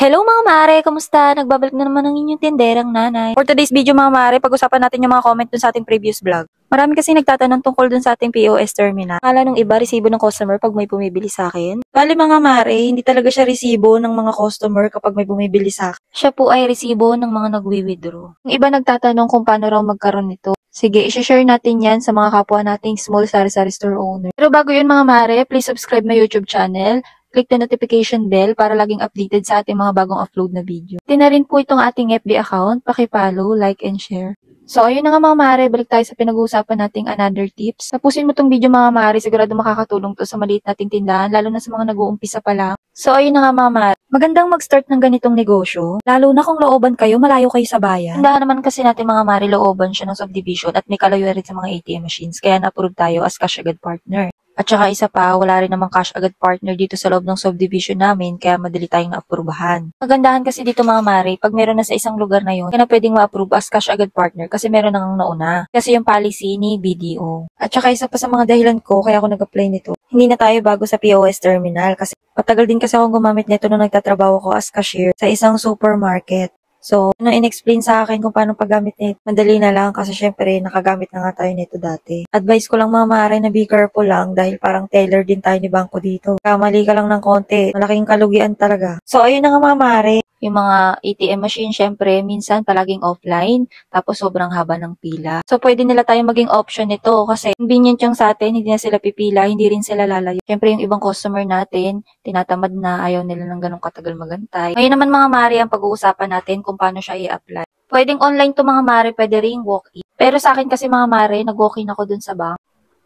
Hello mga mare, kamusta? Nagbabalik na naman ang inyong tinderang nanay. For today's video mga mare, pag-usapan natin yung mga comment dun sa ating previous vlog. Marami kasi nagtatanong tungkol dun sa ating POS terminal. Akala nung iba, resibo ng customer pag may bumibili sa akin. Bali mga mare, hindi talaga siya resibo ng mga customer kapag may bumibili sa akin. Siya po ay resibo ng mga nagwi-withdraw. Yung iba nagtatanong kung paano raw magkaroon nito. Sige, i-share natin yan sa mga kapwa nating small sari-sari store owner. Pero bago yun mga mare, please subscribe my YouTube channel. Click the notification bell para laging updated sa ating mga bagong upload na video. Tina rin po itong ating FB account. Paki-follow, like, and share. So, ayun na nga mga mare, balik tayo sa pinag-uusapan nating another tips. Tapusin mo tong video mga mare, sigurado makakatulong to sa maliit nating tindahan, lalo na sa mga nag-uumpisa pa lang. So, ayun na nga mga mare, magandang mag-start ng ganitong negosyo, lalo na kung looban kayo, malayo kayo sa bayan. Tindahan naman kasi natin mga mare, looban siya ng subdivision at may kalayo rin sa mga ATM machines, kaya na-approve tayo as cash agad partner. At saka isa pa, wala rin namang cash agad partner dito sa loob ng subdivision namin, kaya madali tayong na-approbahan. Magandahan kasi dito mga mare, pag meron na sa isang lugar na yun, kaya na pwedeng ma-approve as cash agad partner kasi meron nang nauna. Kasi yung policy ni BDO. At saka isa pa sa mga dahilan ko, kaya ako nag-apply nito, hindi na tayo bago sa POS terminal kasi matagal din kasi akong gumamit nito nung nagtatrabaho ko as cashier sa isang supermarket. So, in-explain sa akin kung paano paggamit nito. Madali na lang kasi syempre nakagamit na nga tayo nito dati. Advice ko lang mga mare na be careful lang dahil parang teller din tayo ni bangko dito. Kamali ka lang ng konti, malaking kalugian talaga. So, ayun na nga mga mare. Yung mga ATM machine, syempre, minsan palaging offline, tapos sobrang haba ng pila. So, pwede nila tayong maging option nito kasi convenient yung sa atin, hindi na sila pipila, hindi rin sila lalayo. Syempre, yung ibang customer natin, tinatamad na, ayaw nila ng ganong katagal magantay. Ngayon naman mga mare, ang pag-uusapan natin kung paano siya i-apply. Pwedeng online to mga mare, pwede ring walk-in. Pero sa akin kasi mga mare, nag-walk-in ako dun sa bank.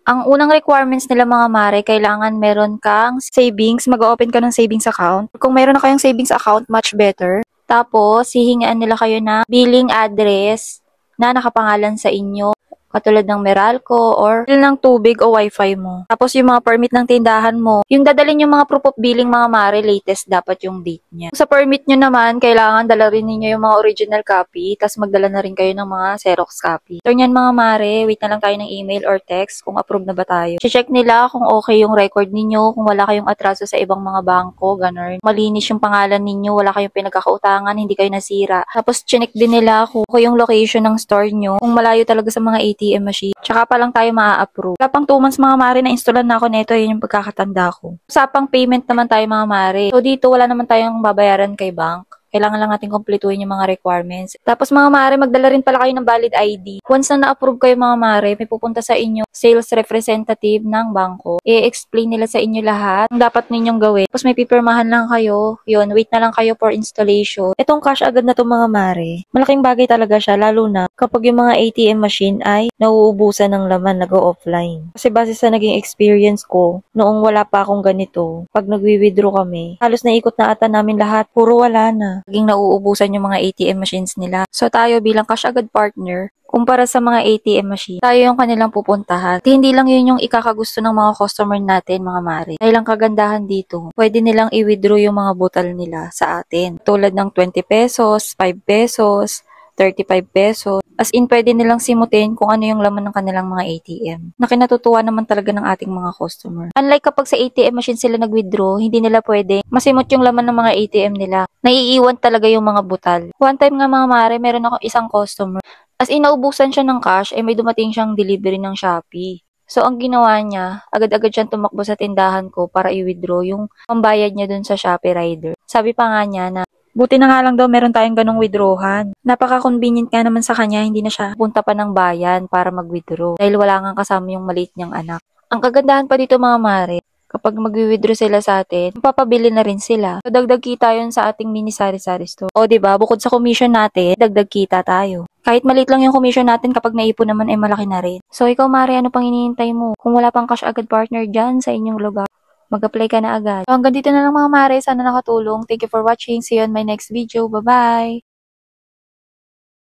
Ang unang requirements nila mga mare, kailangan meron kang savings, mag-open ka ng savings account. Kung meron na kayong savings account, much better. Tapos, hihingaan nila kayo na billing address na nakapangalan sa inyo. Katulad ng Meralco or bill ng tubig o wifi mo. Tapos yung mga permit ng tindahan mo. Yung dadalhin yung mga proof of billing mga mare, latest dapat yung date niya. Sa permit nyo naman, kailangan dala rin ninyo yung mga original copy. Tapos magdala na rin kayo ng mga Xerox copy. So yan mga mare, wait na lang tayo ng email or text kung approve na ba tayo. Check nila kung okay yung record ninyo, kung wala kayong atraso sa ibang mga bangko, ganun. Malinis yung pangalan ninyo, wala kayong pinagkakautangan, hindi kayo nasira. Tapos check din nila kung okay yung location ng store nyo, kung malayo talaga sa mga ATM machine. Tsaka pa lang tayo maa-approve. Kapang 2 months mga mare, na-installan na ako nito. Yun yung pagkakatanda ko. Usapang payment naman tayo mga mare. So dito wala naman tayong babayaran kay bank. Kailangan lang natin kumpletuhin yung mga requirements. Tapos mga mare, magdala rin pala kayo ng valid ID. Once na na-approve kayo mga mare, may pupunta sa inyo sales representative ng bangko. I-explain nila sa inyo lahat ang dapat ninyong gawin. Tapos may pipirmahan lang kayo. Yun, wait na lang kayo for installation. Itong cash agad na to mga mare, malaking bagay talaga siya, lalo na kapag yung mga ATM machine ay nauubusan ng laman, nag-offline. Kasi base sa naging experience ko, noong wala pa akong ganito, pag nagwi-withdraw kami, halos naikot na ata namin lahat, puro wala na. Naging nauubusan yung mga ATM machines nila. So tayo bilang cash agad partner, kumpara sa mga ATM machine, tayo yung kanilang pupuntahan. At hindi lang yun yung ikakagusto ng mga customer natin, mga mare. Dahil ang kagandahan dito, pwede nilang i-withdraw yung mga butal nila sa atin. Tulad ng 20 pesos, 5 pesos, 35 pesos. As in, pwede nilang simutin kung ano yung laman ng kanilang mga ATM. Na kinatutuwa naman talaga ng ating mga customer. Unlike kapag sa ATM machine sila nag-withdraw, hindi nila pwede masimot yung laman ng mga ATM nila. Naiiwan talaga yung mga butal. One time nga mga mare, meron ako isang customer. As in, naubusan siya ng cash, may dumating siyang delivery ng Shopee. So, ang ginawa niya, agad-agad siyang tumakbo sa tindahan ko para i-withdraw yung pambayad niya dun sa Shopee rider. Sabi pa nga niya na, buti na nga lang daw meron tayong ganong withdrawhan. Napaka-convenient nga naman sa kanya, hindi na siya punta pa ng bayan para mag-withdraw. Dahil wala nga kasama yung maliit niyang anak. Ang kagandahan pa dito mga mare, kapag mag-withdraw sila sa atin, papabili na rin sila. So, dagdag kita yun sa ating mini sari-sari store. O, diba? Bukod sa commission natin, dagdag kita tayo. Kahit maliit lang yung commission natin, kapag naipon naman, malaki na rin. So, ikaw, mare, ano pang hinihintay mo? Kung wala pang cash agad partner dyan sa inyong lugar, mag-apply ka na agad. So, hanggang dito na lang mga mare. Sana nakatulong. Thank you for watching. See you on my next video. Bye-bye!